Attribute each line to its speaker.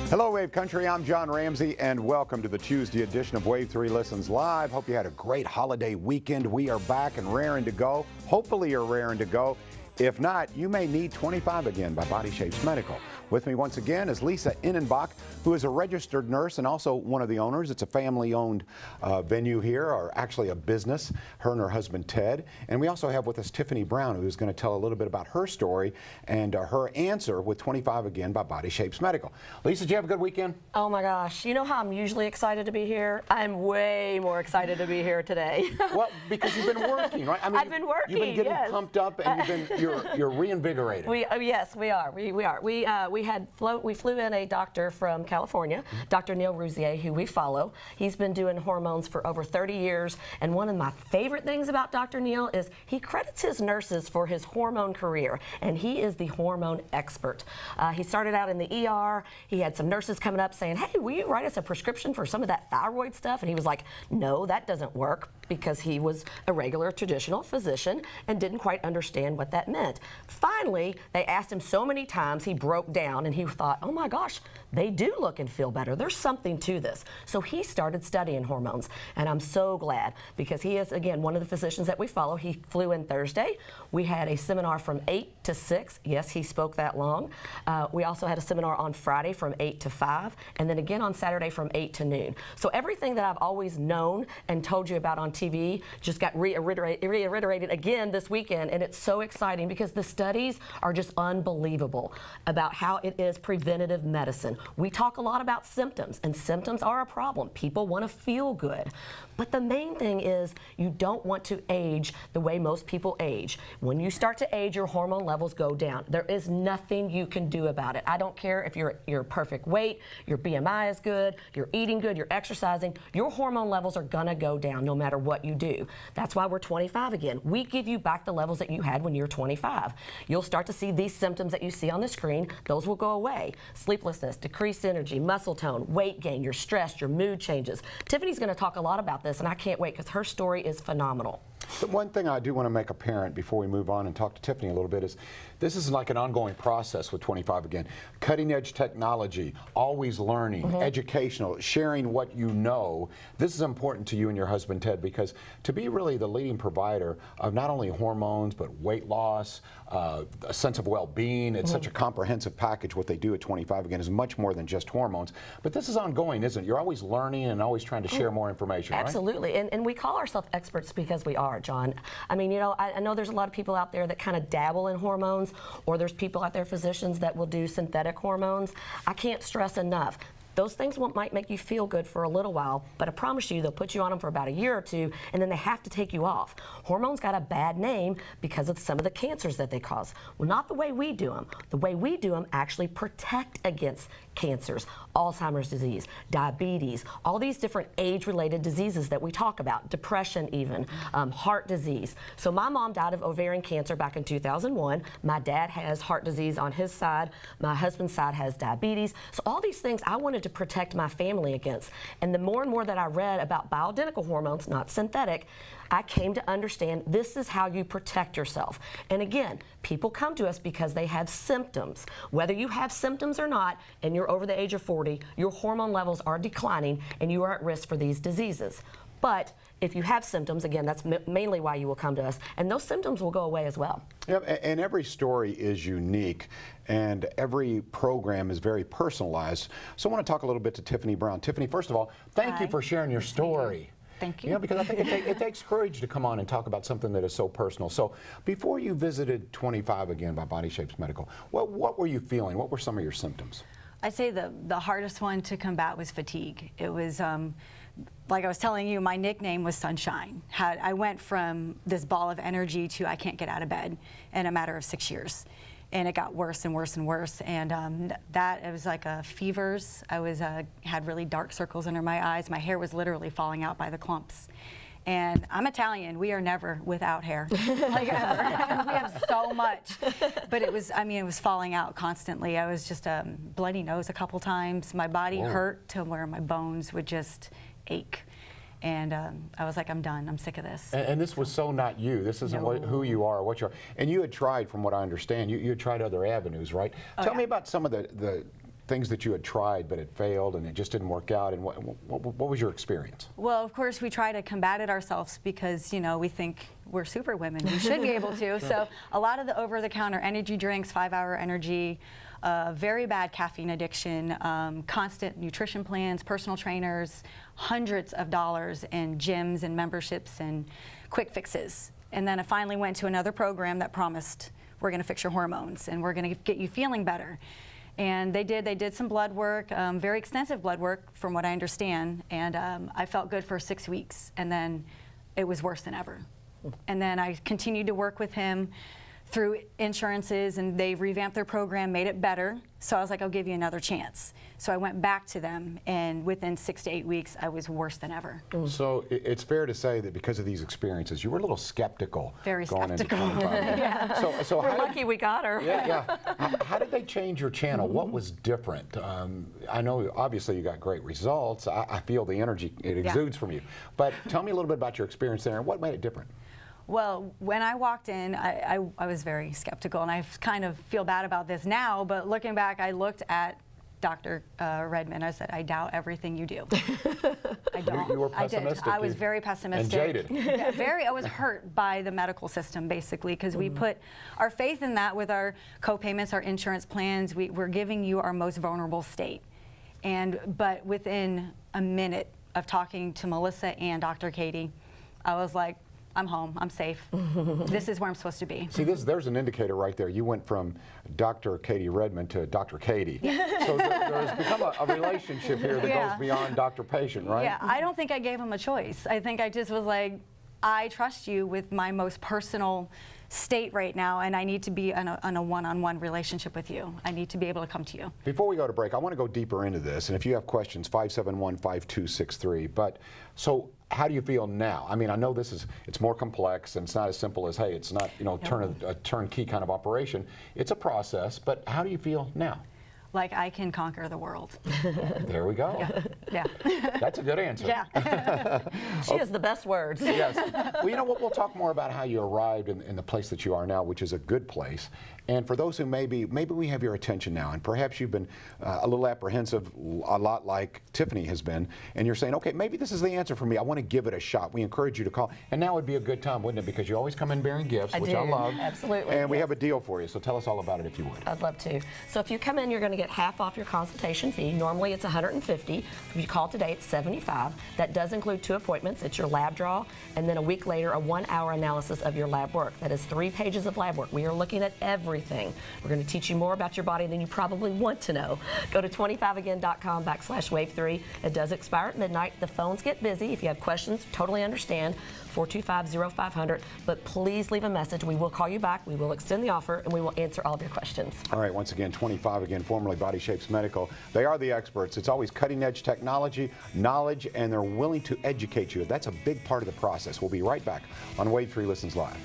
Speaker 1: Hello, Wave Country. I'm John Ramsey, and welcome to the Tuesday edition of Wave 3 Listens Live. Hope you had a great holiday weekend. We are back and raring to go. Hopefully you're raring to go. If not, you may need 25 again by Body Shapes Medical. With me once again is Lisa Innenbach, who is a registered nurse and also one of the owners. It's a family-owned venue here, or actually a business, her and her husband Ted. And we also have with us Tiffany Brown, who's going to tell a little bit about her story and her answer with 25 again by Body Shapes Medical. Lisa, did you have a good weekend?
Speaker 2: Oh my gosh, you know how I'm usually excited to be here? I'm way more excited to be here today.
Speaker 1: Well, because you've been working, right? I mean,
Speaker 2: I've been working,
Speaker 1: you've been getting
Speaker 2: yes.
Speaker 1: pumped up, and you're reinvigorated.
Speaker 2: Yes, we are. We flew in a doctor from California, Dr. Neil Rouzier, who we follow. He's been doing hormones for over 30 years, and one of my favorite things about Dr. Neil is he credits his nurses for his hormone career, and he is the hormone expert. He started out in the ER. He had some nurses coming up saying, "Hey, will you write us a prescription for some of that thyroid stuff?" And he was like, "No, that doesn't work," because he was a regular traditional physician and didn't quite understand what that meant. Finally, they asked him so many times, he broke down, and he thought, oh my gosh, they do look and feel better. There's something to this. So he started studying hormones, and I'm so glad because he is, again, one of the physicians that we follow. He flew in Thursday. We had a seminar from 8 to 6. Yes, he spoke that long. We also had a seminar on Friday from 8 to 5, and then again on Saturday from 8 to noon. So everything that I've always known and told you about on TV just got reiterated again this weekend, and it's so exciting because the studies are just unbelievable about how it is preventative medicine. We talk a lot about symptoms, and symptoms are a problem. People want to feel good. But the main thing is you don't want to age the way most people age. When you start to age, your hormone levels go down. There is nothing you can do about it. I don't care if you're perfect weight, your BMI is good, you're eating good, you're exercising, your hormone levels are gonna go down no matter what you do. That's why we're 25 again. We give you back the levels that you had when you were 25. You'll start to see these symptoms that you see on the screen. Those will go away. Sleeplessness, decreased energy, muscle tone, weight gain, you're stressed, your mood changes. Tiffany's gonna talk a lot about this, and I can't wait because her story is phenomenal.
Speaker 1: But one thing I do want to make apparent before we move on and talk to Tiffany a little bit is this is like an ongoing process with 25 again. Cutting edge technology, always learning, educational, sharing what you know. This is important to you and your husband Ted because to be really the leading provider of not only hormones but weight loss, a sense of well-being, it's such a comprehensive package. What they do at 25 again is much more than just hormones. But this is ongoing, isn't it? You're always learning and always trying to share more information, right?
Speaker 2: Absolutely, and we call ourselves experts because we are, John. I mean, you know, I know there's a lot of people out there that kind of dabble in hormones, or there's people out there, physicians, that will do synthetic hormones. I can't stress enough. Those things might make you feel good for a little while, but I promise you they'll put you on them for about a year or two, and then they have to take you off. Hormones got a bad name because of some of the cancers that they cause. Well, not the way we do them. The way we do them actually protect against cancers, Alzheimer's disease, diabetes, all these different age-related diseases that we talk about, depression even, heart disease. So my mom died of ovarian cancer back in 2001. My dad has heart disease on his side. My husband's side has diabetes. So all these things I wanted to protect my family against. And the more and more that I read about bioidentical hormones, not synthetic, I came to understand this is how you protect yourself. And again, people come to us because they have symptoms. Whether you have symptoms or not, and you're over the age of 40, your hormone levels are declining and you are at risk for these diseases. But if you have symptoms, again, that's mainly why you will come to us, and those symptoms will go away as well.
Speaker 1: Yeah, and every story is unique, and every program is very personalized. So I want to talk a little bit to Tiffany Brown. Tiffany, first of all, thank you for sharing your story.
Speaker 3: Thank you.
Speaker 1: You know, because I think it takes courage to come on and talk about something that is so personal. So before you visited 25 again by Body Shapes Medical, what were you feeling? What were some of your symptoms?
Speaker 3: I'd say the hardest one to combat was fatigue. It was, like I was telling you, my nickname was Sunshine. I went from this ball of energy to I can't get out of bed in a matter of 6 years. And it got worse and worse and worse. And it was like fevers. I had really dark circles under my eyes. My hair was literally falling out by the clumps. And I'm Italian. We are never without hair, like ever. We have so much. But it was, I mean, it was falling out constantly. I was just bloody nose a couple times. My body hurt to where my bones would just ache. And I was like, I'm done. I'm sick of this.
Speaker 1: And this was so not you. This isn't who you are or what you are. And you had tried, from what I understand, you had tried other avenues, right? Tell me about some of the things that you had tried but it failed and it just didn't work out, and what was your experience?
Speaker 3: Well, of course, we try to combat it ourselves because, you know, we think we're super women. We should be able to. So a lot of the over-the-counter energy drinks, 5-Hour Energy, very bad caffeine addiction, constant nutrition plans, personal trainers, hundreds of dollars in gyms and memberships and quick fixes. And then I finally went to another program that promised, we're going to fix your hormones and we're going to get you feeling better. And they did some blood work, very extensive blood work from what I understand, and I felt good for 6 weeks, and then it was worse than ever. And then I continued to work with him through insurances, and they revamped their program, made it better. So I was like, I'll give you another chance. So I went back to them, and within 6 to 8 weeks, I was worse than ever.
Speaker 1: So it's fair to say that because of these experiences, you were a little skeptical.
Speaker 3: Very
Speaker 1: going
Speaker 3: skeptical.
Speaker 1: Into 25.
Speaker 2: Yeah.
Speaker 1: So
Speaker 2: We're lucky we got her.
Speaker 1: Yeah. How did they change your channel? What was different? I know obviously you got great results. I feel the energy it exudes from you. But tell me a little bit about your experience there and what made it different.
Speaker 3: Well, when I walked in, I was very skeptical, and I kind of feel bad about this now, but looking back, I looked at Dr. Redmond. I said, I doubt everything you do. I don't.
Speaker 1: You were pessimistic.
Speaker 3: I was very pessimistic.
Speaker 1: And jaded.
Speaker 3: Yeah, I was hurt by the medical system, basically, because we put our faith in that with our co-payments, our insurance plans. We're giving you our most vulnerable state. But within a minute of talking to Melissa and Dr. Katie, I was like, I'm home. I'm safe. This is where I'm supposed to be.
Speaker 1: See, there's an indicator right there. You went from Dr. Katie Redmond to Dr. Katie. So there's become a relationship here that goes beyond doctor-patient, right?
Speaker 3: Yeah, I don't think I gave him a choice. I think I just was like, I trust you with my most personal state right now, and I need to be on a one-on-one relationship with you. I need to be able to come to you.
Speaker 1: Before we go to break, I want to go deeper into this, and if you have questions, 571-5263. But so how do you feel now? I mean, I know it's more complex, and it's not as simple as, hey, it's not, you know, a turnkey kind of operation. It's a process, but how do you feel now?
Speaker 3: Like I can conquer the world.
Speaker 1: There we go.
Speaker 3: Yeah.
Speaker 1: That's a good answer.
Speaker 3: Yeah.
Speaker 2: She has the best words.
Speaker 1: Yes. Well, you know what? We'll talk more about how you arrived in the place that you are now, which is a good place. And for those who maybe we have your attention now, and perhaps you've been a little apprehensive, a lot like Tiffany has been, and you're saying, okay, maybe this is the answer for me. I want to give it a shot. We encourage you to call. And now would be a good time, wouldn't it? Because you always come in bearing gifts, which I love.
Speaker 2: Absolutely.
Speaker 1: And we have a deal for you. So tell us all about it if you would.
Speaker 2: I'd love to. So if you come in, you're going to get half off your consultation fee. Normally it's $150. If you call today, it's $75. That does include 2 appointments. It's your lab draw, and then a week later, a 1-hour analysis of your lab work. That is 3 pages of lab work. We are looking at everything. We're going to teach you more about your body than you probably want to know. Go to 25again.com/wave3. It does expire at midnight. The phones get busy. If you have questions, totally understand. 425-0500. But please leave a message. We will call you back. We will extend the offer, and we will answer all of your questions.
Speaker 1: All right, once again, 25 again, formerly Body Shapes Medical. They are the experts. It's always cutting-edge technology, knowledge, and they're willing to educate you. That's a big part of the process. We'll be right back on Wave 3 Listens Live.